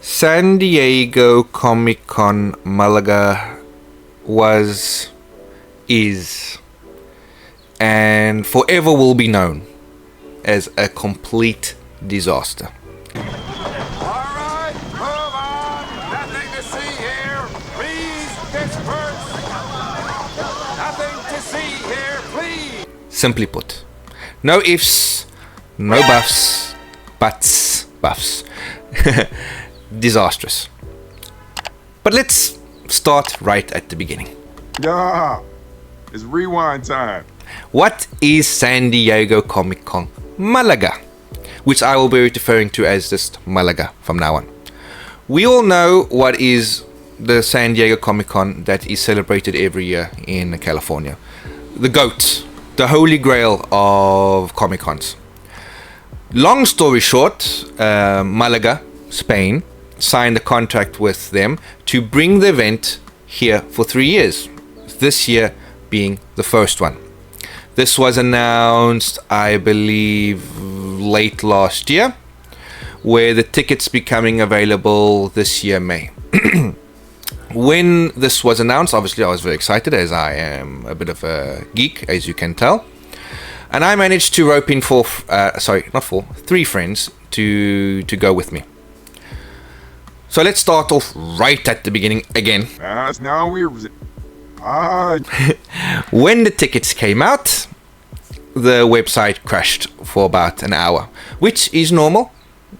San Diego Comic Con Málaga is, and forever will be known as a complete disaster. Alright, move on. Nothing to see here. Please disperse. Nothing to see here, please. Simply put, no ifs, no buffs, buffs. Disastrous. But let's start right at the beginning. Yeah, it's rewind time. What is San Diego Comic Con Málaga? Which I will be referring to as just Malaga from now on. We all know what is the San Diego Comic Con that is celebrated every year in California. The GOAT, the holy grail of Comic Cons. Long story short, Malaga, Spain, signed a contract with them to bring the event here for 3 years. This year being the first one. This was announced, I believe, late last year, where the tickets becoming available this year, May. When this was announced, obviously I was very excited, as I am a bit of a geek, as you can tell. And I managed to rope in three friends to go with me. So let's start off right at the beginning again. Now we're... When the tickets came out, the website crashed for about an hour, which is normal.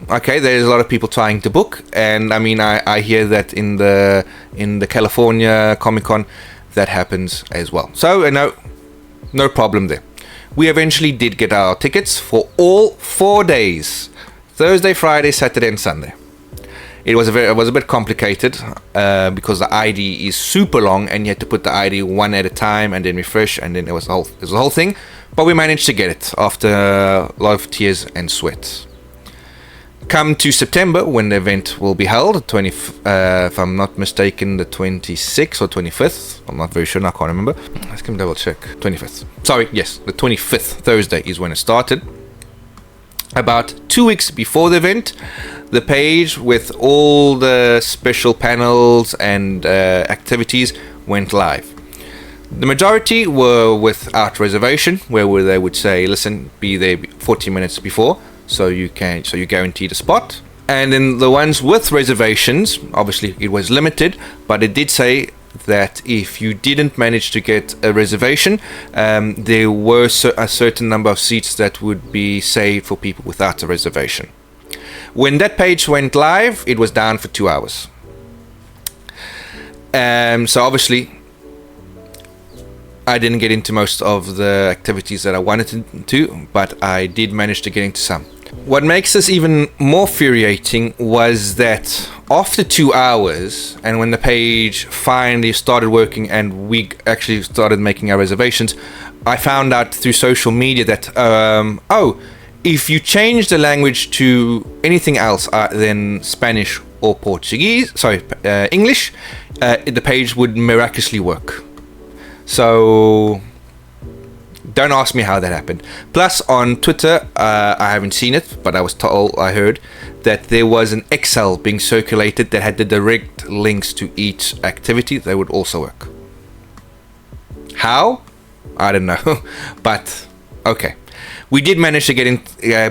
Okay, there's a lot of people trying to book, and I mean, I hear that in the California Comic Con that happens as well. So no problem there. We eventually did get our tickets for all 4 days: Thursday, Friday, Saturday, and Sunday. It was a bit complicated because the ID is super long, and you had to put the ID one at a time and then refresh, and then it was a whole thing. But we managed to get it after a lot of tears and sweat. Come to September, when the event will be held, if I'm not mistaken, the 26th or 25th. I'm not very sure, I can't remember. Let's come double check. 25th. Sorry, yes, the 25th, Thursday, is when it started. About 2 weeks before the event, the page with all the special panels and activities went live. The majority were without reservation, where they would say, listen, be there 40 minutes before, so you guaranteed a spot. And then the ones with reservations, obviously it was limited, but it did say that if you didn't manage to get a reservation, there were a certain number of seats that would be saved for people without a reservation. When that page went live, it was down for 2 hours. So obviously, I didn't get into most of the activities that I wanted to, but I did manage to get into some. What makes this even more infuriating was that after 2 hours, and when the page finally started working and we actually started making our reservations, I found out through social media that, if you change the language to anything else than Spanish or English, the page would miraculously work. So don't ask me how that happened. Plus, on Twitter, I haven't seen it, but I heard that there was an Excel being circulated that had the direct links to each activity that would also work. How? I don't know. But okay, we did manage to get in,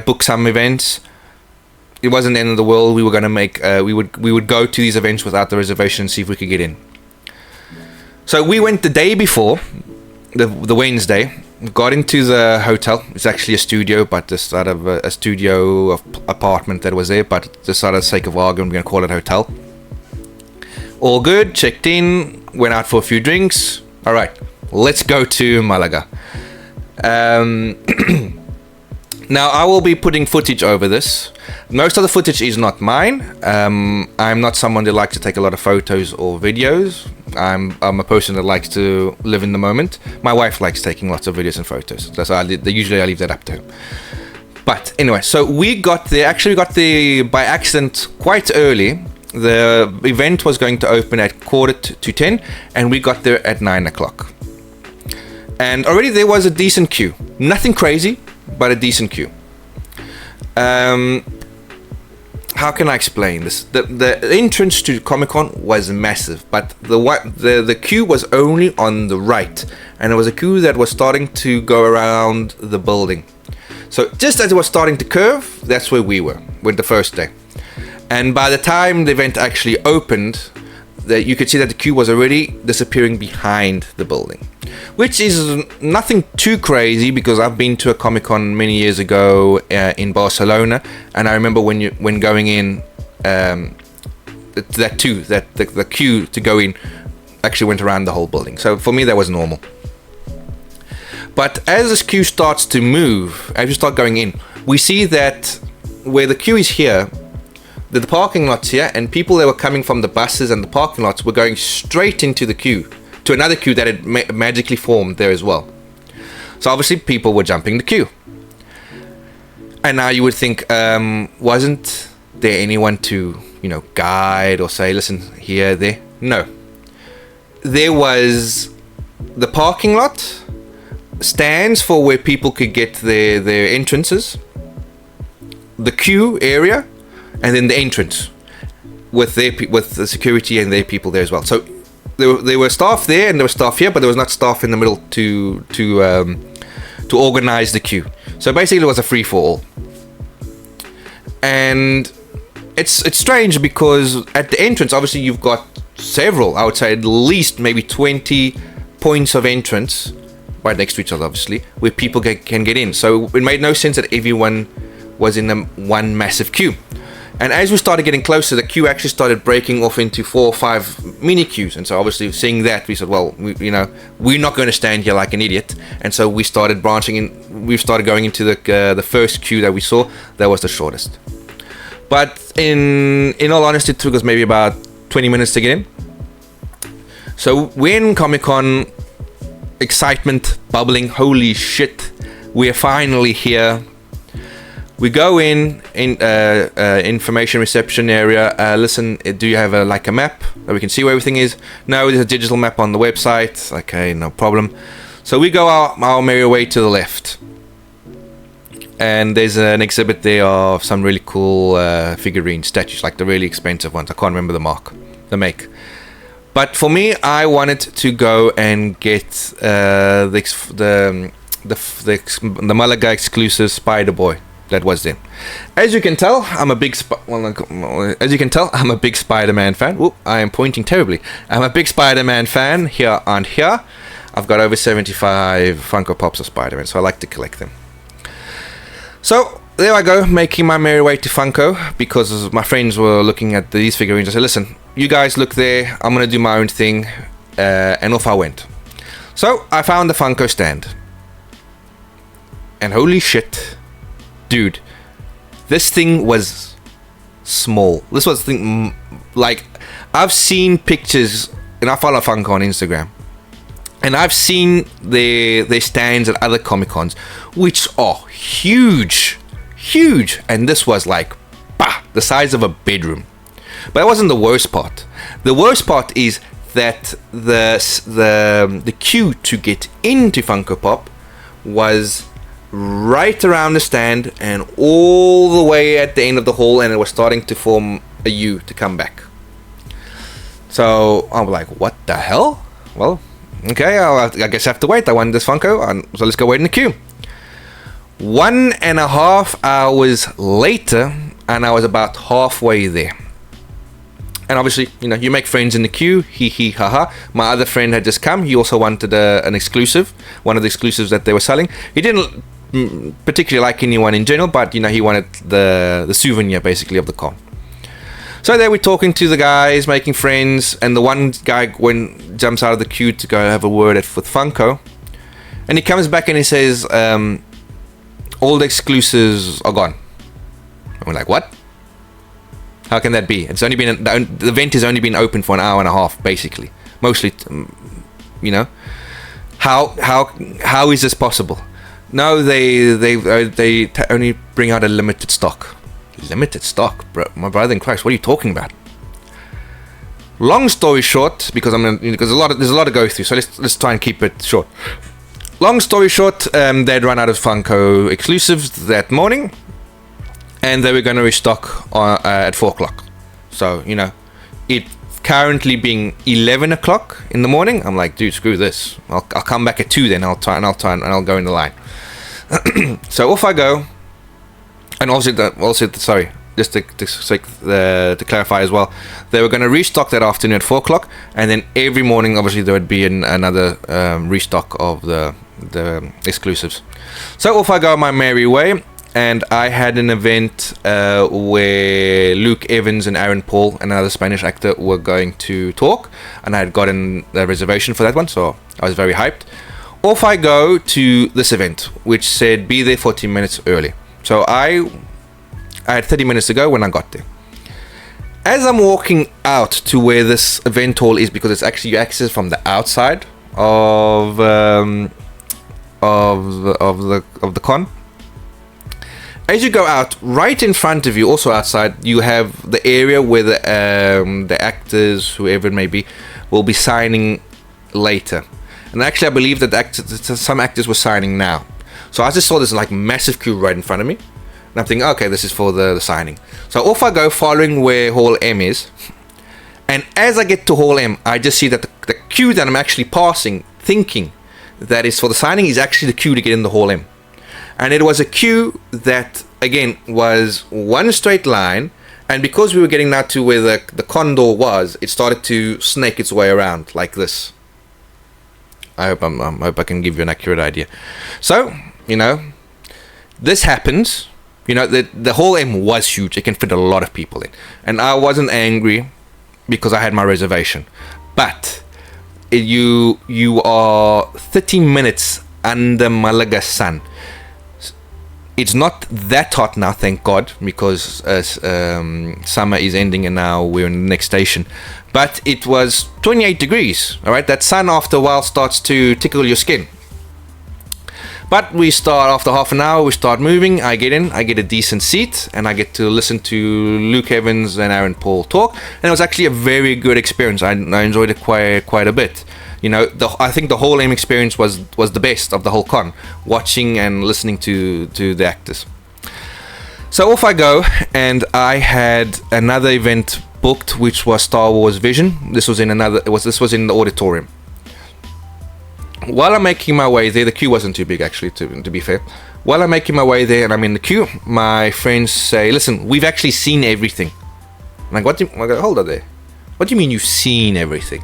book some events. It wasn't the end of the world. We were gonna make. We would go to these events without the reservation and see if we could get in. So we went the day before, the Wednesday. Got into the hotel. It's actually a studio, but just out of a studio apartment that was there. But just out of the sake of argument, we're gonna call it a hotel. All good. Checked in. Went out for a few drinks. All right, let's go to Malaga. Now I will be putting footage over this. Most of the footage is not mine. I'm not someone that likes to take a lot of photos or videos. I'm a person that likes to live in the moment. My wife likes taking lots of videos and photos. Usually I leave that up to her. But anyway, so we got there by accident quite early. The event was going to open at 9:45, and we got there at 9 o'clock. And already there was a decent queue. Nothing crazy, but a decent queue. how can I explain this? The entrance to Comic Con was massive, but the queue was only on the right, and it was a queue that was starting to go around the building. So just as it was starting to curve, that's where we were with the first day. And by the time the event actually opened, that you could see that the queue was already disappearing behind the building, which is nothing too crazy because I've been to a Comic Con many years ago in Barcelona, and I remember when going in, the queue to go in actually went around the whole building. So for me, that was normal. But as this queue starts to move, as you start going in, we see that where the queue is here, the parking lots here, and people that were coming from the buses and the parking lots were going straight into the queue, to another queue that had magically formed there as well. So obviously people were jumping the queue. And now you would think, wasn't there anyone to, guide or say, listen, here, there? No. There was the parking lot, stands for where people could get their entrances, the queue area, and then the entrance with the security and their people there as well. So there were staff there and there was staff here, but there was not staff in the middle to organize the queue. So basically it was a free for all. And it's strange because at the entrance, obviously you've got several, I would say at least maybe 20 points of entrance right next to each other, obviously, where people can get in. So it made no sense that everyone was in one massive queue. And as we started getting closer, the queue actually started breaking off into 4 or 5 mini queues. And so obviously seeing that, we said, well, we're not going to stand here like an idiot. And so we started branching in. We started going into the first queue that we saw. That was the shortest. But in all honesty, it took us maybe about 20 minutes to get in. So when Comic-Con, excitement bubbling, holy shit, we're finally here. We go in information reception area. Listen, do you have a map that we can see where everything is? No, there's a digital map on the website. Okay, no problem. So we go our merry way to the left, and there's an exhibit there of some really cool figurine statues, like the really expensive ones. I can't remember the make. But for me, I wanted to go and get the Malaga exclusive Spider Boy. That was them. As you can tell, I'm a big Spider-Man fan. Whoop, I am pointing terribly. I'm a big Spider-Man fan here and here. I've got over 75 Funko Pops of Spider-Man, so I like to collect them. So there I go, making my merry way to Funko, because my friends were looking at these figurines. I said, listen, you guys look there, I'm going to do my own thing, and off I went. So I found the Funko stand. And holy shit, dude, this thing was small. This was the thing, like, I've seen pictures, and I follow Funko on Instagram, and I've seen their stands at other Comic Cons, which are huge, and this was like, the size of a bedroom. But that wasn't the worst part. The worst part is that the queue to get into Funko Pop was right around the stand and all the way at the end of the hall, and it was starting to form a U to come back. So I'm like, what the hell? Well, okay, I guess I have to wait. I want this Funko, so let's go wait in the queue. 1.5 hours later, and I was about halfway there. And obviously, you make friends in the queue, hee haha. My other friend had just come. He also wanted an exclusive, one of the exclusives that they were selling. He didn't particularly like anyone in general, but he wanted the souvenir basically of the con. So there we're talking to the guys, making friends, and the one guy jumps out of the queue to go have a word with Funko, and he comes back and he says, all the exclusives are gone. And we're like, what? How can that be? It's only been the event has only been open for an hour and a half, basically. Mostly, How is this possible? No, they only bring out a limited stock. Limited stock, bro. My brother in Christ, what are you talking about? Long story short, because there's a lot to go through, so let's try and keep it short. Long story short, they'd run out of Funko exclusives that morning, and they were going to restock at 4 o'clock. So, you know, it currently being 11 o'clock in the morning, I'm like, dude, screw this. I'll come back at 2 then. I'll go in the line. So off I go. And sorry, just to clarify as well, they were going to restock that afternoon at 4 o'clock, and then every morning, obviously, there would be another restock of the exclusives. So off I go my merry way, and I had an event where Luke Evans and Aaron Paul, another Spanish actor, were going to talk, and I had gotten a reservation for that one, so I was very hyped. Off I go to this event, which said be there 40 minutes early. So I had 30 minutes to go when I got there. As I'm walking out to where this event hall is, because it's actually you access from the outside of the con. As you go out, right in front of you, also outside, you have the area where the actors, whoever it may be, will be signing later. And actually, I believe that some actors were signing now. So I just saw this like massive queue right in front of me. And I'm thinking, okay, this is for the signing. So off I go, following where Hall M is. And as I get to Hall M, I just see that the queue that I'm actually passing, thinking that is for the signing, is actually the queue to get in the Hall M. And it was a queue that, again, was one straight line. And because we were getting now to where the condor was, it started to snake its way around like this. I hope I can give you an accurate idea. So, you know, this happens. You know, the Hall M was huge. It can fit a lot of people in. And I wasn't angry because I had my reservation. But you are 30 minutes under Malaga sun. It's not that hot now, thank God, because summer is ending and now we're in the next station. But it was 28 degrees, all right? That sun after a while starts to tickle your skin. But we start, after half an hour, we start moving. I get in, I get a decent seat, and I get to listen to Luke Evans and Aaron Paul talk. And it was actually a very good experience. I enjoyed it quite a bit. You know, I think the whole M experience was the best of the whole con, watching and listening to the actors. So off I go, and I had another event booked, which was Star Wars Vision. This was in the auditorium. While I'm making my way there, the queue wasn't too big actually, to be fair. While I'm making my way there and I'm in the queue, my friends say, "Listen, we've actually seen everything." I'm like, I go, hold on there. What do you mean you've seen everything?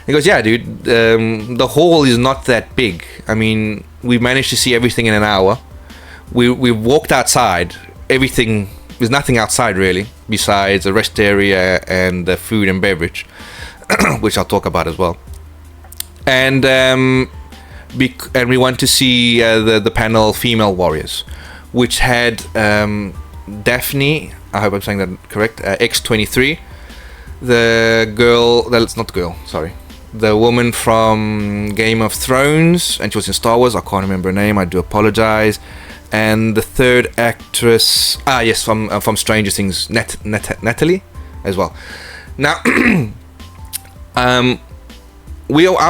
He goes, yeah, dude, the hall is not that big. I mean, we managed to see everything in an hour. We walked outside. Everything, there's nothing outside really, besides the rest area and the food and beverage, which I'll talk about as well. And we went to see the panel Female Warriors, which had Daphne, I hope I'm saying that correct, X-23, the woman from Game of Thrones, and she was in Star Wars, I can't remember her name, I do apologize. And the third actress, from Stranger Things, Natalie, as well. Now, I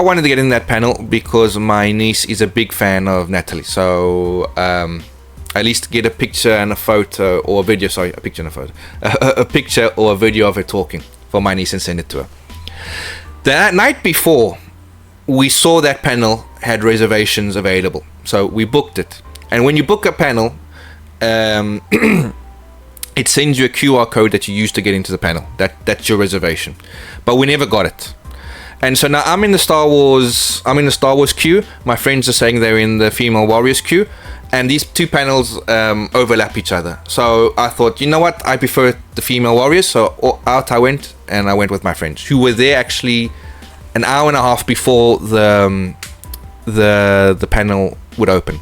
wanted to get in that panel because my niece is a big fan of Natalie, so at least get a picture and a photo or a video. Sorry, a picture and a photo, a picture or a video of her talking for my niece and send it to her. The night before, we saw that panel had reservations available, so we booked it. And when you book a panel, it sends you a QR code that you use to get into the panel. That's your reservation. But we never got it. And so now I'm in the Star Wars queue. My friends are saying they're in the Female Warriors queue. And these two panels overlap each other. So I thought, you know what? I prefer the Female Warriors. So out I went, and I went with my friends, who were there actually an hour and a half before the panel would open.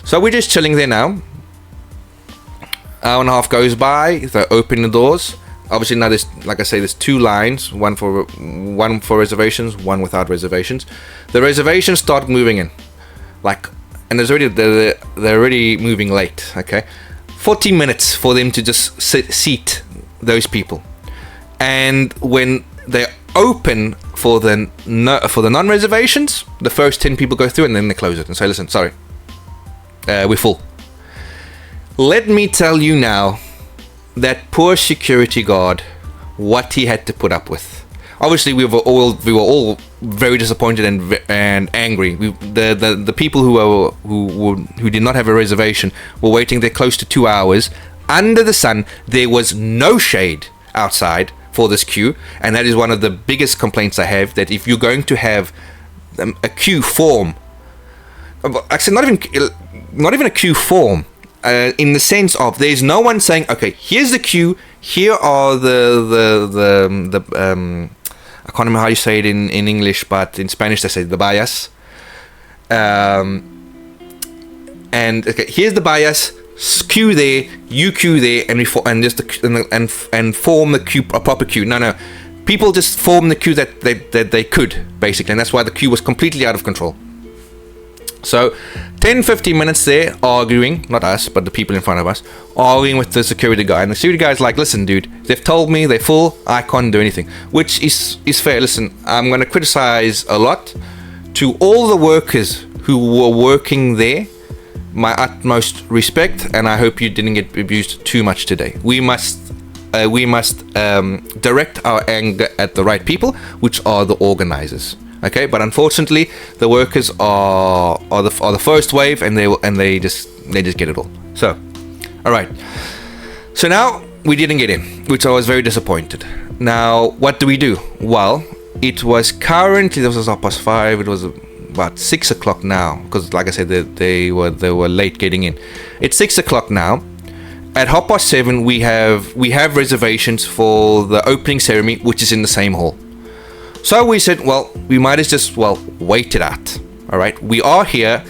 So we're just chilling there now. Hour and a half goes by. They open the doors. Obviously now there's two lines, one for reservations, one without reservations. The reservations start moving in, and they're already moving late. Okay, 40 minutes for them to just seat those people, and when they open for the non-reservations, the first 10 people go through, and then they close it and say, "Listen, sorry, we're full." Let me tell you now, that poor security guard, what he had to put up with. Obviously, we were all very disappointed and angry. The people who did not have a reservation were waiting there close to 2 hours under the sun. There was no shade outside for this queue, and that is one of the biggest complaints I have. That if you're going to have a queue form, actually not even a queue form, in the sense of there's no one saying, okay, here's the queue, here are the I can't remember how you say it in English, but in Spanish they say the vallas. And okay, here's the vallas, queue there, you queue there, and form the queue, a proper queue. No, people just form the queue that they could, basically, and that's why the queue was completely out of control. So 10-15 minutes there arguing, not us but the people in front of us, arguing with the security guy, and the security guy's like, listen dude, they've told me they're full, I can't do anything, which is fair. Listen, I'm going to criticize a lot to all the workers who were working there. My utmost respect, and I hope you didn't get abused too much today. We must direct our anger at the right people, which are the organizers. Okay, but unfortunately, the workers are the first wave, and they just get it all. So, all right. So now we didn't get in, which I was very disappointed. Now, what do we do? Well, it was currently, this was 5:30. It was about 6 o'clock now, because like I said, they were late getting in. It's 6 o'clock now. At 7:30, we have reservations for the opening ceremony, which is in the same hall. So we said, well, we might as just wait it out. All right, we are here.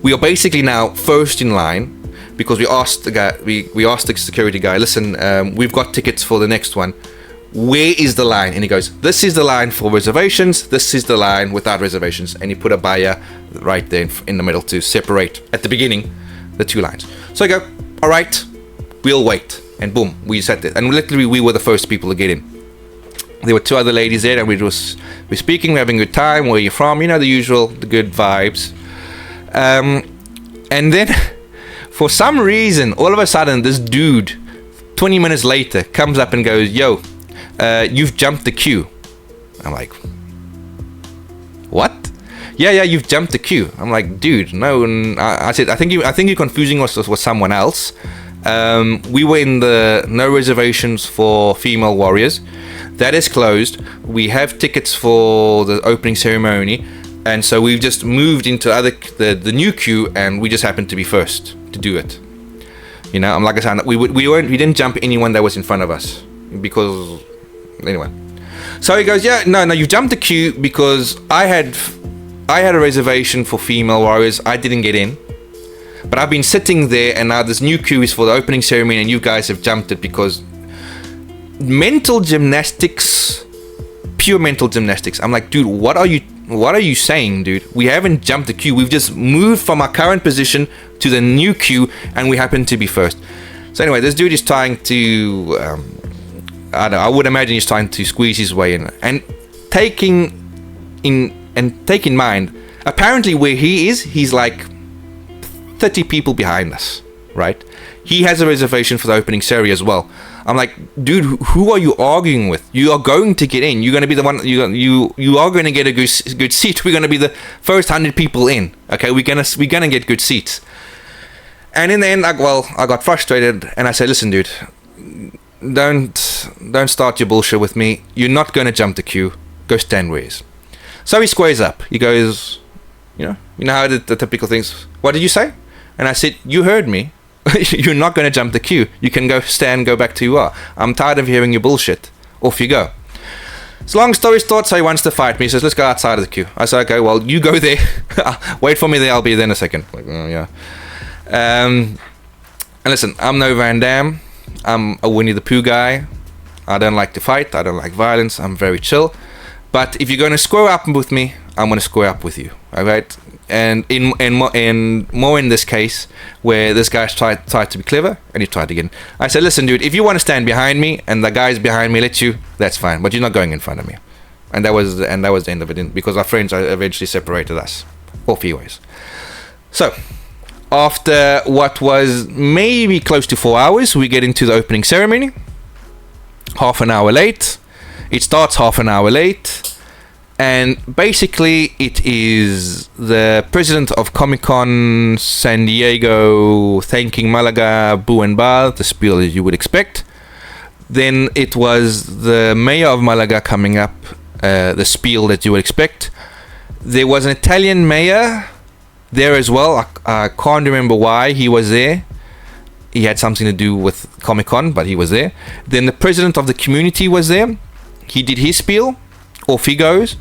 We are basically now first in line, because we asked the guy, we asked the security guy, listen, we've got tickets for the next one. Where is the line? And he goes, this is the line for reservations. This is the line without reservations. And he put a barrier right there in the middle to separate at the beginning the two lines. So I go, all right, we'll wait. And boom, we sat there. And literally, we were the first people to get in. There were two other ladies there, and we're speaking, we're having a good time. Where are you from? You know, the usual, the good vibes. And then, for some reason, all of a sudden, this dude, 20 minutes later, comes up and goes, yo, you've jumped the queue. I'm like, what? Yeah, you've jumped the queue. I'm like, dude, no. And I said, I think you're confusing us with someone else. We were in the no reservations for female warriors. That is closed. We have tickets for the opening ceremony, and so we've just moved into the new queue, and we just happened to be first to do it. You know, I'm like I said, we didn't jump anyone that was in front of us, because anyway. So he goes, yeah, no, you jumped the queue because I had a reservation for female warriors. I didn't get in, but I've been sitting there, and now this new queue is for the opening ceremony, and you guys have jumped it because mental gymnastics, pure mental gymnastics. I'm like, dude, what are you saying, dude? We haven't jumped the queue. We've just moved from our current position to the new queue, and we happen to be first. So anyway, this dude is trying to, I don't know, I would imagine he's trying to squeeze his way in, and take in mind, apparently where he is, he's like 30 people behind us, right? He has a reservation for the opening ceremony as well. I'm like, dude, who are you arguing with? You are going to get in. You're going to be the one. You are going to get a good seat. We're going to be the first 100 people in. Okay, we're gonna get good seats. And in the end, I got frustrated, and I said, listen, dude, don't start your bullshit with me. You're not going to jump the queue. Go stand where he is. So he squares up. He goes, you know how the typical things. What did you say? And I said, you heard me. You're not going to jump the queue. You can go back to you are. I'm tired of hearing your bullshit. Off you go. So long story short, so he wants to fight me. He says, let's go outside of the queue. I said, okay, well, you go there. Wait for me there. I'll be there in a second. Like, oh, yeah. And listen, I'm no Van Damme. I'm a Winnie the Pooh guy. I don't like to fight. I don't like violence. I'm very chill. But if you're going to square up with me, I'm going to square up with you. All right? And more in this case, where this guy tried to be clever, and he tried again. I said, listen, dude, if you want to stand behind me, and the guys behind me let you, that's fine. But you're not going in front of me. And that was the end of it, because our friends eventually separated us. All few ways. So, after what was maybe close to 4 hours, we get into the opening ceremony. half an hour late. It starts half an hour late. And basically, it is the president of Comic Con San Diego thanking Malaga, Boo and Ba, the spiel as you would expect. Then it was the mayor of Malaga coming up, the spiel that you would expect. There was an Italian mayor there as well. I can't remember why he was there. He had something to do with Comic Con, but he was there. Then the president of the community was there. He did his spiel, off he goes.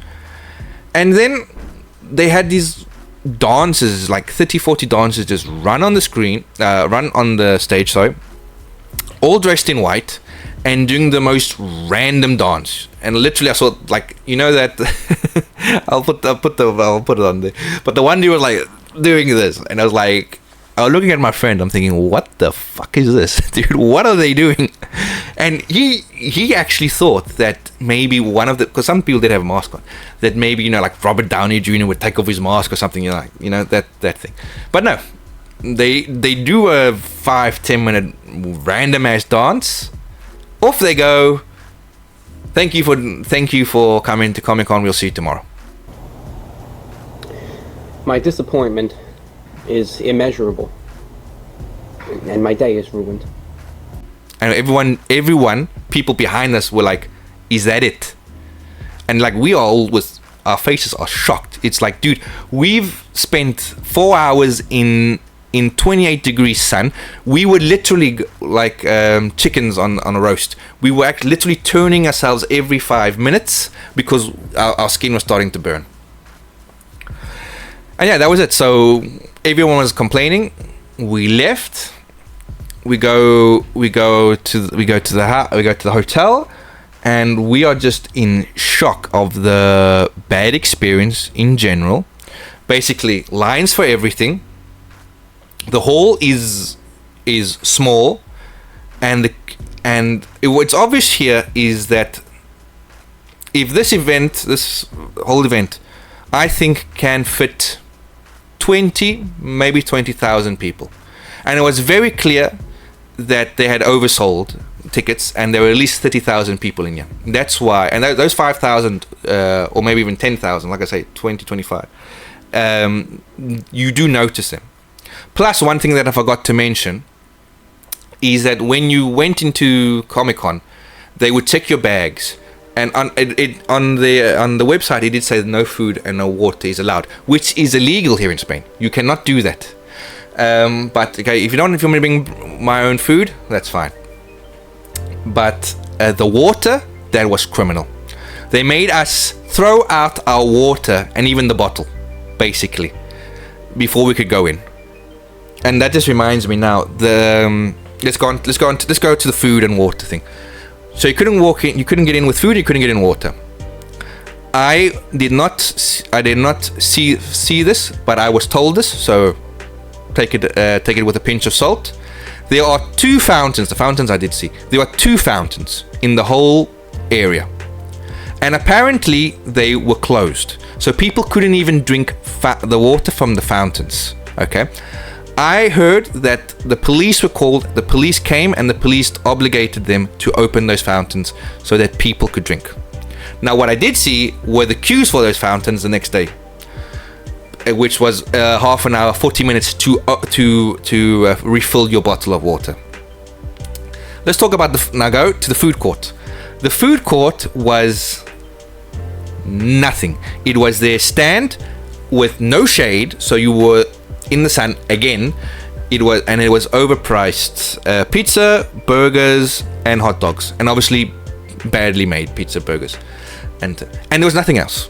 And then they had these dancers, like 30-40 dancers, just run on the stage, all dressed in white and doing the most random dance. And literally I saw, like, you know that I'll put it on there. But the one dude was like doing this, and I was looking at my friend, I'm thinking, what the fuck is this? Dude, what are they doing? And he actually thought that maybe one of the, because some people did have a mask on, that maybe, you know, like Robert Downey Jr. would take off his mask or something, you know, that thing. But no, they do a 5-10 minute random ass dance. Off they go. Thank you for coming to Comic Con. We'll see you tomorrow. My disappointment is immeasurable, and my day is ruined. And everyone, people behind us were like, "Is that it?" And like we are all with our faces are shocked. It's like, dude, we've spent 4 hours in 28 degrees sun. We were literally like chickens on a roast. We were literally turning ourselves every 5 minutes because our skin was starting to burn. And yeah, that was it. So everyone was complaining. We left. We go to the hotel, and we are just in shock of the bad experience in general. Basically, lines for everything. The hall is small, and what's obvious here is that if this whole event, I think can fit 20,000 people, and it was very clear that they had oversold tickets, and there were at least 30,000 people in here. That's why, and those 5,000 or maybe even 10,000, like I say, 25, you do notice them. Plus, one thing that I forgot to mention is that when you went into Comic-Con, they would check your bags, and on the website it did say that no food and no water is allowed, which is illegal here in Spain. You cannot do that. But okay, if you want me to bring my own food, that's fine. But the water, that was criminal. They made us throw out our water and even the bottle, basically, before we could go in. And that just reminds me now. Let's go to the food and water thing. So you couldn't walk in. You couldn't get in with food. You couldn't get in water. I did not see this, but I was told this. So take it with a pinch of salt. There are 2 fountains. The fountains I did see. There are 2 fountains in the whole area, and apparently they were closed, so people couldn't even drink the water from the fountains. Okay. I heard that the police were called, the police came, and the police obligated them to open those fountains so that people could drink. Now, what I did see were the queues for those fountains the next day, which was half an hour, 40 minutes to refill your bottle of water. Let's talk about now go to the food court. The food court was nothing. It was their stand with no shade, so you were in the sun again. It was overpriced pizza, burgers, and hot dogs, and obviously badly made pizza, burgers, and there was nothing else.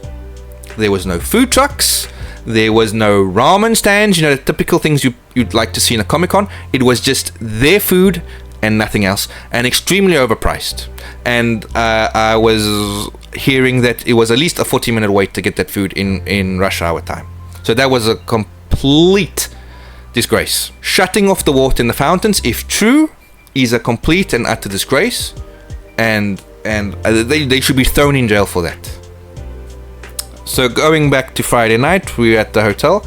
There was no food trucks. There was no ramen stands. You know, the typical things you'd like to see in a Comic-Con. It was just their food and nothing else, and extremely overpriced. And I was hearing that it was at least a 40-minute wait to get that food in rush hour time. So that was a complete disgrace. Shutting off the water in the fountains, if true, is a complete and utter disgrace, and they should be thrown in jail for that. So going back to Friday night, we were at the hotel,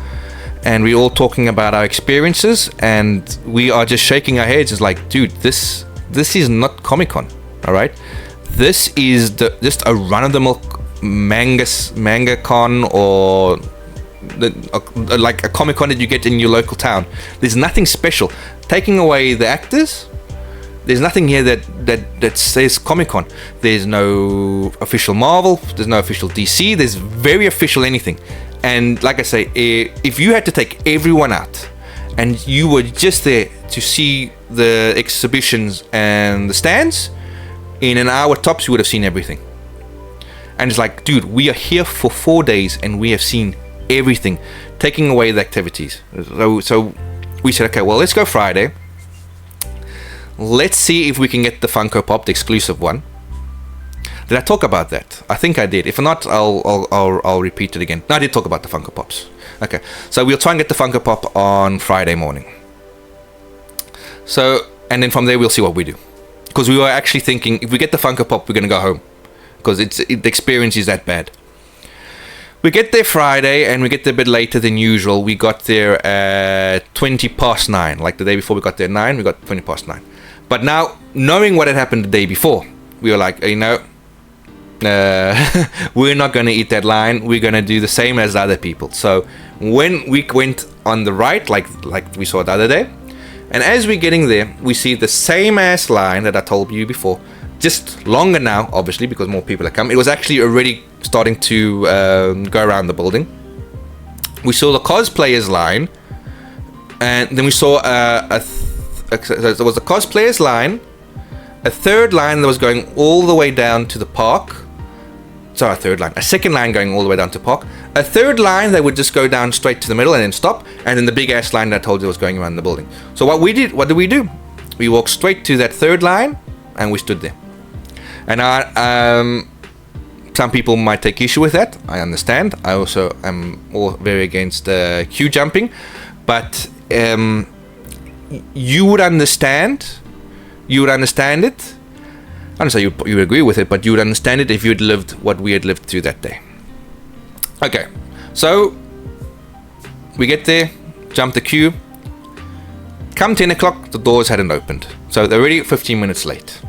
and we're all talking about our experiences, and we are just shaking our heads. It's like, dude, this is not Comic-Con. All right, this is just a run-of-the-mill manga con, or like a Comic Con that you get in your local town. There's nothing special. Taking away the actors, there's nothing here that says Comic Con. There's no official Marvel. There's no official DC. There's very official anything. And like I say, if you had to take everyone out and you were just there to see the exhibitions and the stands, in an hour tops you would have seen everything. And it's like, dude, we are here for 4 days and we have seen everything, taking away the activities. So we said, okay, well, let's go Friday. Let's see if we can get the Funko Pop, the exclusive one. Did I talk about that? I think I did. If not, I'll repeat it again. No, I did talk about the Funko Pops. Okay, so we'll try and get the Funko Pop on Friday morning. So, and then from there we'll see what we do. Because we were actually thinking, if we get the Funko Pop, we're going to go home. Because the experience is that bad. We get there Friday, and we get there a bit later than usual. We got there at 9:20. Like the day before we got there at 9, we got 9:20. But now, knowing what had happened the day before, we were like, we're not going to eat that line. We're going to do the same as the other people. So when we went on the right, like we saw the other day, and as we're getting there, we see the same ass line that I told you before, just longer now, obviously, because more people have come. It was actually already starting to go around the building. We saw the cosplayers line, and then we saw there was a cosplayers line, a third line that was going all the way down to the park. Sorry, a second line going all the way down to park, a third line that would just go down straight to the middle and then stop, and then the big ass line that I told you was going around the building. So what did we do? We walked straight to that third line and we stood there. And some people might take issue with that. I understand. I also am all very against queue jumping, but you would understand it. I don't say you would agree with it, but you would understand it if you had lived what we had lived through that day. Okay, so we get there, jump the queue. Come 10 o'clock, the doors hadn't opened. So they're already 15 minutes late.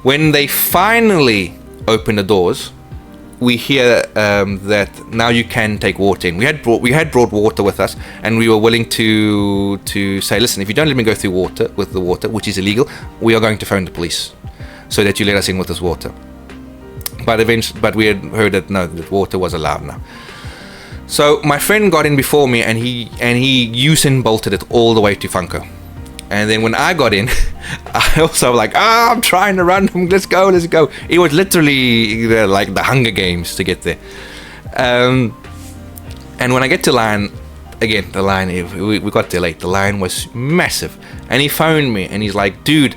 When they finally open the doors, we hear that now you can take water in. We had brought water with us, and we were willing to say, listen, if you don't let me go through with the water, which is illegal, we are going to phone the police, so that you let us in with this water. But we had heard that no, that water was allowed now. So my friend got in before me, and he Usain bolted it all the way to Funko. And then when I got in, I also was like, I'm trying to run. Let's go. It was literally like the Hunger Games to get there. And when I get to line, again, the line, we got there late. The line was massive. And he phoned me, and he's like, dude,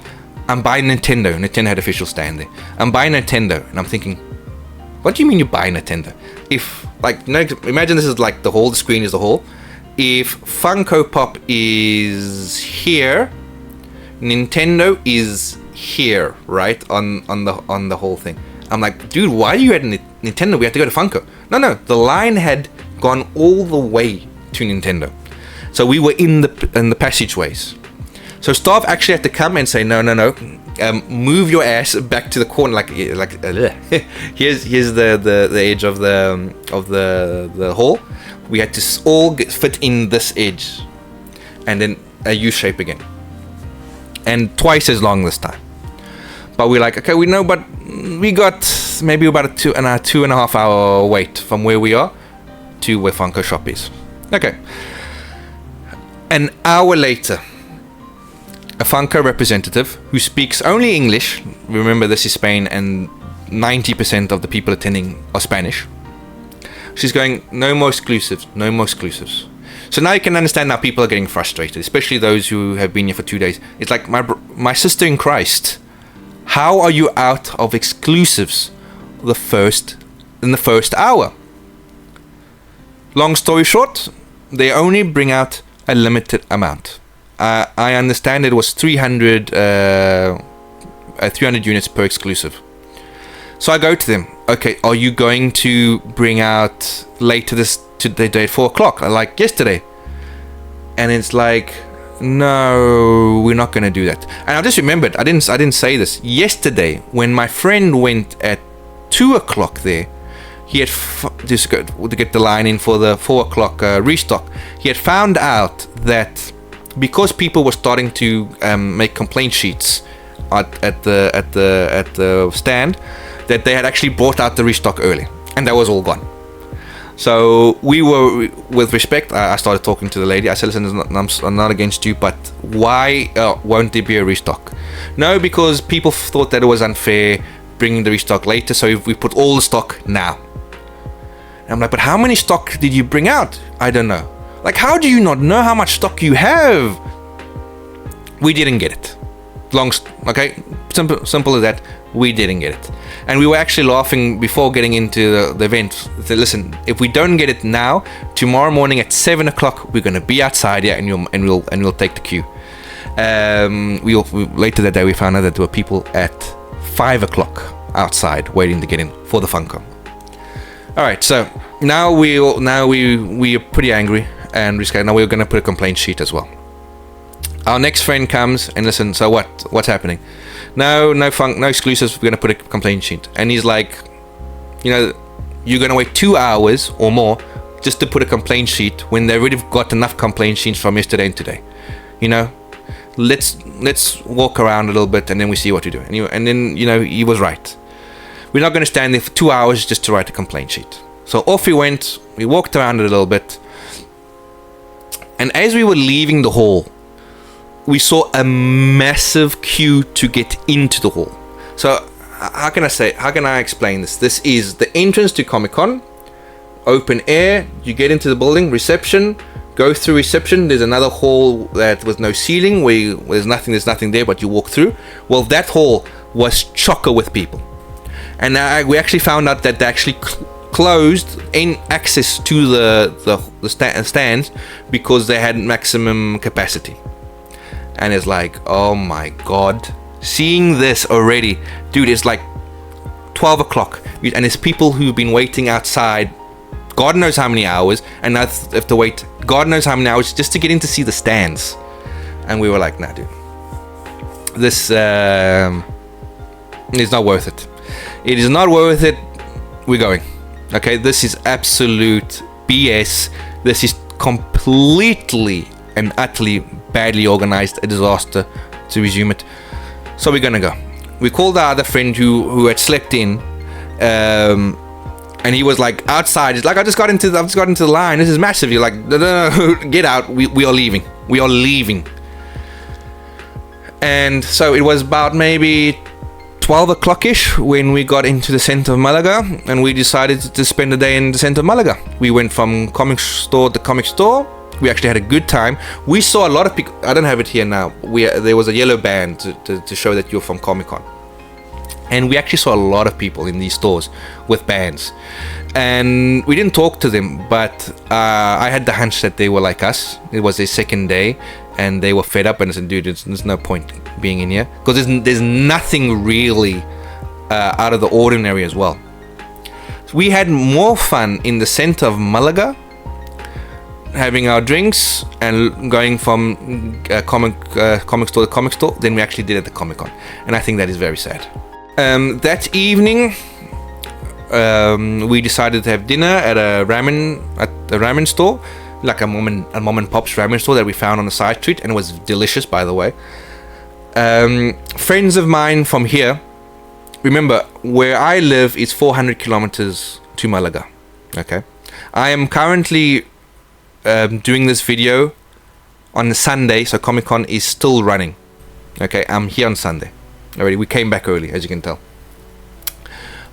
I'm buying Nintendo. Nintendo had official stand there. I'm buying Nintendo. And I'm thinking, what do you mean you're buying Nintendo? Imagine this is like the hall, the screen is the hall. If Funko Pop is here, Nintendo is here, right? On the whole thing. I'm like, dude, why are you at Nintendo? We have to go to Funko. No, the line had gone all the way to Nintendo. So we were in the passageways. So staff actually had to come and say, no, move your ass back to the corner, here's the edge of the hall. We had to all fit in this edge, and then a U shape again, and twice as long this time. But we're like, okay, we know, but we got maybe about a 2.5 hour wait from where we are to where Funko Shop is. Okay, an hour later, a Funko representative who speaks only English, remember this is Spain and 90% of the people attending are Spanish, she's going, no more exclusives. So now you can understand how people are getting frustrated, especially those who have been here for 2 days. It's like, my sister in Christ, how are you out of exclusives in the first hour? Long story short, they only bring out a limited amount. I understand it was 300 units per exclusive. So I go to them, okay, are you going to bring out later today at 4 o'clock, like yesterday? And it's like, no, we're not gonna do that. And I just remembered, I didn't say this yesterday when my friend went at 2 o'clock there. He had just to get the line in for the 4 o'clock restock. He had found out that because people were starting to make complaint sheets at the stand, that they had actually brought out the restock early, and that was all gone. So we were, with respect, I started talking to the lady. I said, listen, I'm not against you, but why won't there be a restock? No, because people thought that it was unfair bringing the restock later, so we put all the stock now. And I'm like, but how many stock did you bring out? I don't know. Like, how do you not know how much stock you have? We didn't get it. Okay, simple as that. We didn't get it. And we were actually laughing before getting into the event. Said, listen, if we don't get it now, tomorrow morning at 7 o'clock, we're gonna be outside here, and we'll take the queue. Later that day, we found out that there were people at 5 o'clock outside waiting to get in for the Funko. All right, so now we are pretty angry, and now we're gonna put a complaint sheet as well. Our next friend comes and listen. So what's happening? No exclusives. We're gonna put a complaint sheet, and he's like, you're gonna wait 2 hours or more just to put a complaint sheet when they already got enough complaint sheets from yesterday and today. Let's walk around a little bit and then we see what to do. And then he was right. We're not gonna stand there for 2 hours just to write a complaint sheet. So off we went. We walked around a little bit, and as we were leaving the hall, we saw a massive queue to get into the hall. So how can I explain this? This is the entrance to Comic Con, open air. You get into the building, reception, go through reception. There's another hall that was no ceiling, where there's nothing there, but you walk through. Well, that hall was chocker with people, and we actually found out that they actually closed in access to the stands because they had maximum capacity. And it's like, oh my god, seeing this already, dude, it's like 12 o'clock, and there's people who've been waiting outside God knows how many hours, and now have to wait God knows how many hours just to get in to see the stands. And we were like, nah, dude, this is not worth it. It is not worth it. We're going. Okay, this is absolute BS. This is completely and utterly badly organized, a disaster, to resume it. So we're gonna go. We called our other friend who had slept in, and he was like outside. He's like, I just got into the line. This is massive. You're like, no, get out. We are leaving. We are leaving. And so it was about maybe 12 o'clock-ish when we got into the center of Malaga, and we decided to spend the day in the center of Malaga. We went from comic store to comic store. We actually had a good time. We saw a lot of people. I don't have it here now. There was a yellow band to show that you're from Comic Con. And we actually saw a lot of people in these stores with bands. And we didn't talk to them, but I had the hunch that they were like us. It was their second day, and they were fed up, and I said, dude, there's no point being in here. Because there's nothing really out of the ordinary as well. So we had more fun in the center of Malaga, having our drinks and going from comic store to comic store than we actually did at the Comic Con. And I think that is very sad. That evening, we decided to have dinner at a ramen store, like a mom and pop's ramen store that we found on the side street, and it was delicious, by the way. Friends of mine from here, remember, where I live is 400 kilometers to Malaga. Okay, I am currently doing this video on Sunday, so Comic Con is still running. Okay, I'm here on Sunday already. We came back early, as you can tell.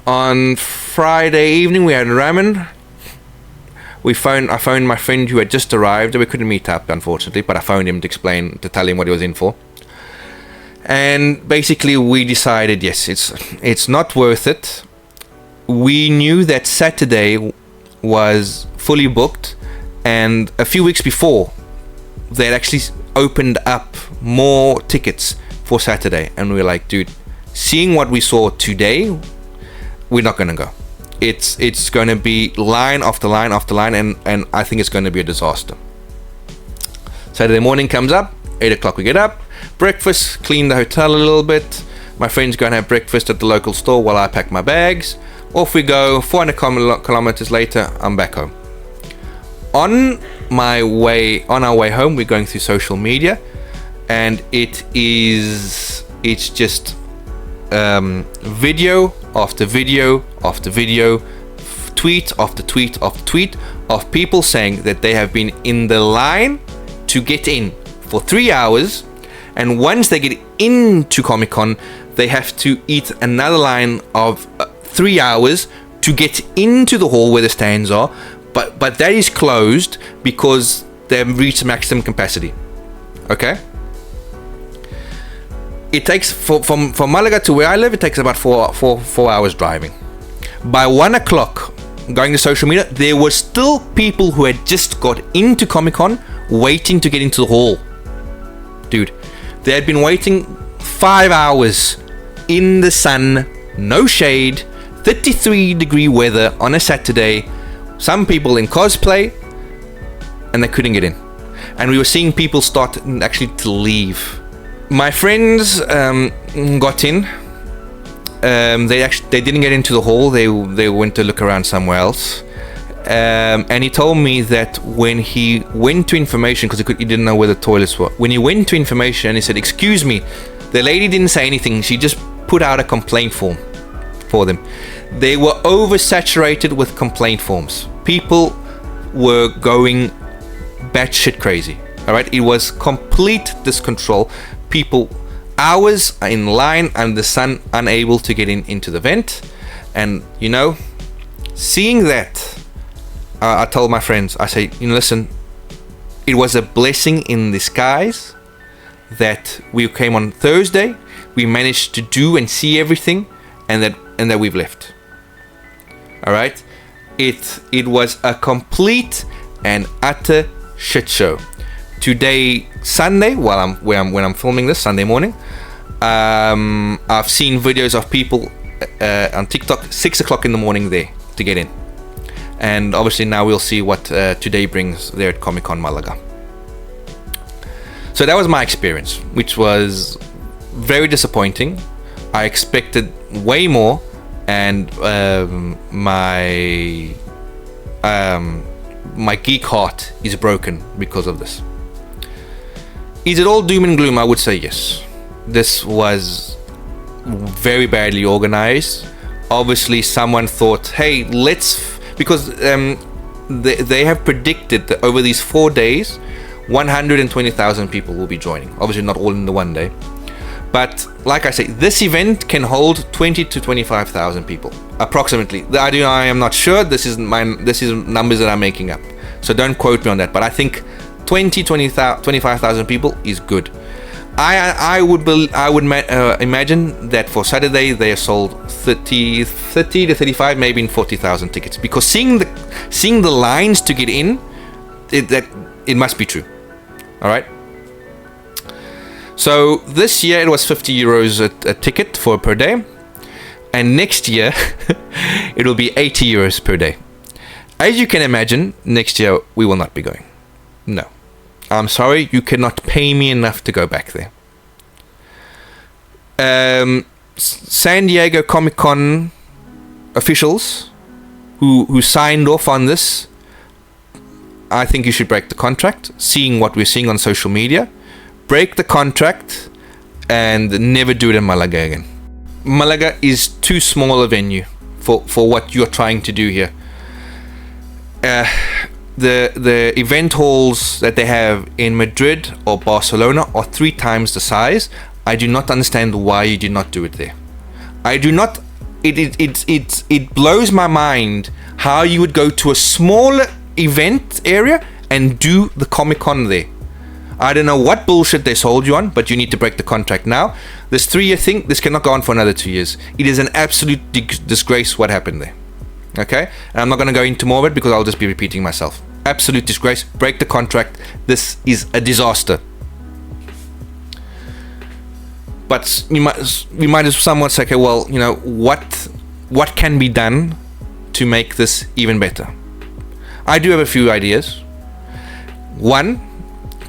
On Friday evening, we had ramen. I phoned my friend who had just arrived. We couldn't meet up, unfortunately, but I phoned him to tell him what he was in for. And basically, we decided, yes, it's not worth it. We knew that Saturday was fully booked, and a few weeks before, they had actually opened up more tickets for Saturday. And we were like, dude, seeing what we saw today, we're not going to go. It's going to be line after line after line, and I think it's going to be a disaster. Saturday morning comes up, 8 o'clock we get up, breakfast, clean the hotel a little bit. My friends go and have breakfast at the local store while I pack my bags. Off we go. 400 kilometers later, I'm back home. On our way home, we're going through social media, and it's just video after video after video, tweet after tweet after tweet of people saying that they have been in the line to get in for 3 hours, and once they get into Comic Con, they have to eat another line of 3 hours to get into the hall where the stands are, but that is closed because they've reached maximum capacity. Okay, it takes from Malaga to where I live, it takes about 4 hours driving. By 1 o'clock, going to social media, there were still people who had just got into Comic Con waiting to get into the hall. Dude, they had been waiting 5 hours in the sun, no shade, 33-degree weather on a Saturday, some people in cosplay, and they couldn't get in. And we were seeing people start actually to leave. My friends got in. They didn't get into the hall. They went to look around somewhere else. And he told me that when he went to information, because he didn't know where the toilets were, when he went to information, he said, "Excuse me," the lady didn't say anything. She just put out a complaint form for them. They were oversaturated with complaint forms. People were going batshit crazy. All right, it was complete discontrol. People hours in line under the sun, unable to get into the vent. And seeing that, I told my friends, I say, listen, it was a blessing in disguise that we came on Thursday, we managed to do and see everything, and that we've left. All right, it was a complete and utter shit show. Today, Sunday, when I'm filming this Sunday morning, I've seen videos of people on TikTok 6 o'clock in the morning there to get in, and obviously now we'll see what today brings there at Comic Con Málaga. So that was my experience, which was very disappointing. I expected way more, and my geek heart is broken because of this. Is it all doom and gloom? I would say yes. This was very badly organized. Obviously, someone thought, hey, because they have predicted that over these 4 days, 120,000 people will be joining. Obviously, not all in the one day. But like I say, this event can hold 20 to 25,000 people, approximately. I am not sure. This is numbers that I'm making up. So don't quote me on that. But I think 25,000 people is good. I would imagine that for Saturday they have sold 30 to 35, maybe in 40,000 tickets. Because seeing the lines to get in, it must be true. All right. So this year it was 50 euros a ticket per day, and next year it will be 80 euros per day. As you can imagine, next year we will not be going. No. I'm sorry, you cannot pay me enough to go back there. San Diego Comic Con officials who signed off on this, I think you should break the contract, seeing what we're seeing on social media. Break the contract and never do it in Malaga again. Malaga is too small a venue for what you're trying to do here. The event halls that they have in Madrid or Barcelona are 3 times the size. I do not understand why you did not do it there. I do not. It blows my mind how you would go to a smaller event area and do the Comic Con there. I don't know what bullshit they sold you on, but you need to break the contract now. This 3-year thing, this cannot go on for another 2 years. It is an absolute disgrace what happened there. Okay? And I'm not going to go into more of it because I'll just be repeating myself. Absolute disgrace. Break the contract. This is a disaster. But we might as somewhat say, okay, well, what can be done to make this even better? I do have a few ideas. One,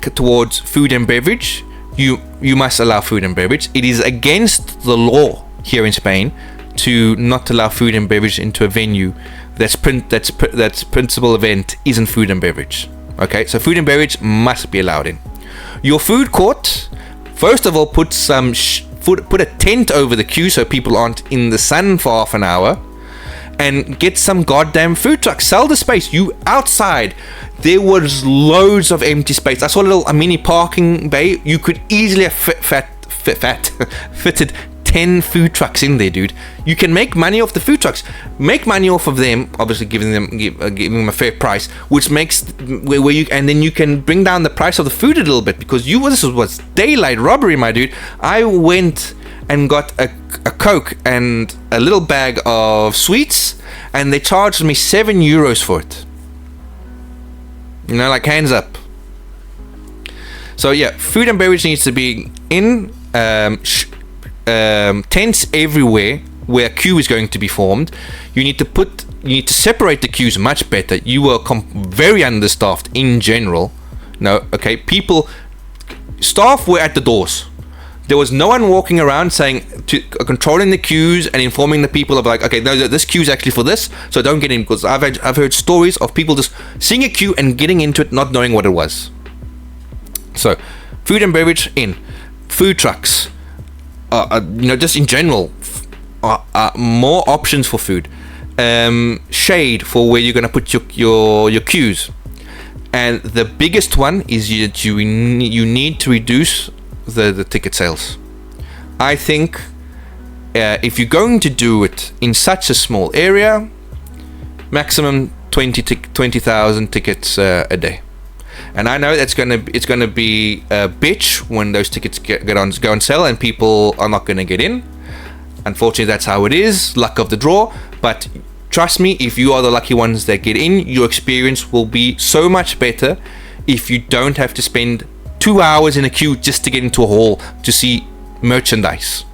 back towards food and beverage, you must allow food and beverage. It is against the law here in Spain to not allow food and beverage into a venue that's principal event isn't food and beverage. Okay, so food and beverage must be allowed in. Your food court, first of all, put a tent over the queue so people aren't in the sun for half an hour, and get some goddamn food trucks. Sell the space. You outside, there was loads of empty space. I saw a mini parking bay. You could easily have fitted 10 food trucks in there, dude. You can make money off the food trucks. Make money off of them, obviously giving them a fair price, which makes where you, and then you can bring down the price of the food a little bit, because this was daylight robbery, my dude. I went and got a Coke and a little bag of sweets, and they charged me €7 for it. You know, like, hands up. So yeah, food and beverage needs to be in. Tents everywhere where a queue is going to be formed. You need to separate the queues much better. You were very understaffed in general. No, okay, staff were at the doors. There was no one walking around controlling the queues and informing the people of, like, okay, no, this queue is actually for this, so don't get in. Because I've heard stories of people just seeing a queue and getting into it, not knowing what it was. So, food and beverage in, food trucks. Just in general, more options for food, shade for where you're going to put your queues, and the biggest one is that you need to reduce the ticket sales. I think if you're going to do it in such a small area, maximum 20,000 tickets a day. And I know it's gonna be a bitch when those tickets go on sale and people are not gonna get in. Unfortunately, that's how it is. Luck of the draw. But trust me, if you are the lucky ones that get in, your experience will be so much better if you don't have to spend 2 hours in a queue just to get into a hall to see merchandise.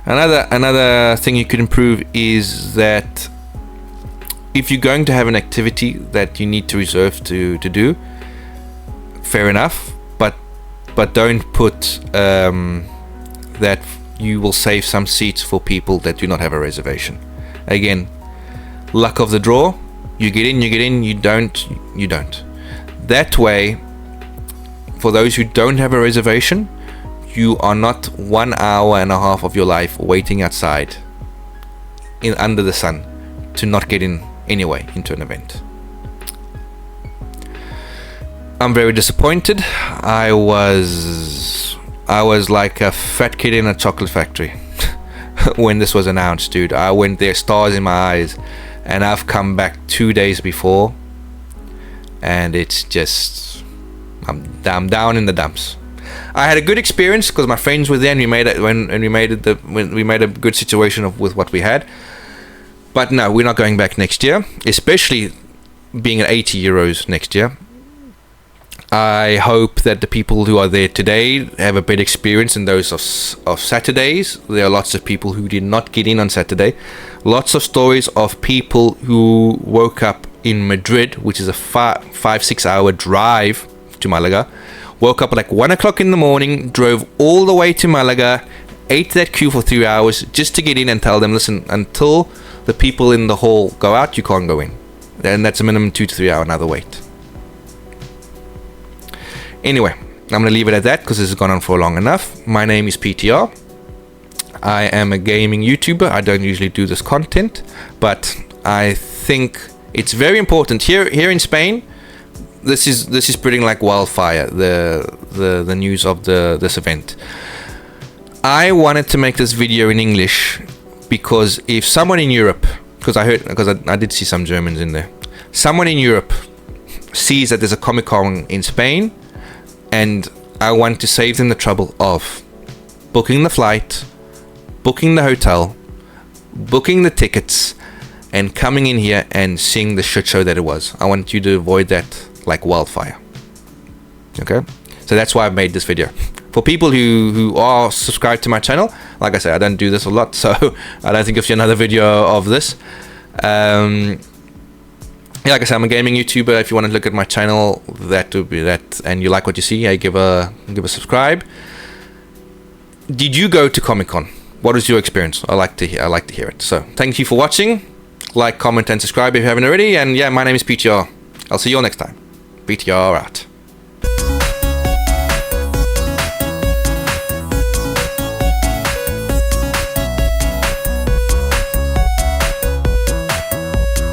Another thing you could improve is that if you're going to have an activity that you need to reserve to do, fair enough, but don't put that you will save some seats for people that do not have a reservation. Again, luck of the draw. You get in, you don't. That way, for those who don't have a reservation, you are not 1 hour and a half of your life waiting outside under the sun to not get in anyway into an event. I'm very disappointed. I was like a fat kid in a chocolate factory when this was announced, dude. I went there, stars in my eyes, and I've come back 2 days before, and it's just I'm down in the dumps. I had a good experience because my friends were there, and we made a good situation with what we had. But no, we're not going back next year, especially being at €80 next year. I hope that the people who are there today have a better experience than those of Saturdays. There are lots of people who did not get in on Saturday. Lots of stories of people who woke up in Madrid, which is a 5-6 hour drive to Malaga. Woke up at like 1 o'clock in the morning, drove all the way to Malaga, ate that queue for 3 hours just to get in and tell them, listen, until the people in the hall go out, you can't go in. And that's a minimum 2 to 3 hour another wait. Anyway, I'm going to leave it at that because this has gone on for long enough. My name is PTR. I am a gaming YouTuber. I don't usually do this content, but I think it's very important here in Spain. This is spreading like wildfire. The news of this event. I wanted to make this video in English because if someone in Europe, because I did see some Germans in there, someone in Europe sees that there's a Comic Con in Spain, and I want to save them the trouble of booking the flight, booking the hotel, booking the tickets, and coming in here and seeing the shit show that it was. I want you to avoid that like wildfire. Okay? So that's why I've made this video. For people who are subscribed to my channel, like I said, I don't do this a lot, so I don't think you'll see another video of this. yeah, like I said, I'm a gaming YouTuber. If you want to look at my channel, that would be that, and you like what you see, give a subscribe. Did you go to Comic Con? What was your experience? I like to hear it. So thank you for watching. Like, comment, and subscribe if you haven't already. And yeah, my name is PTR. I'll see you all next time. PTR out.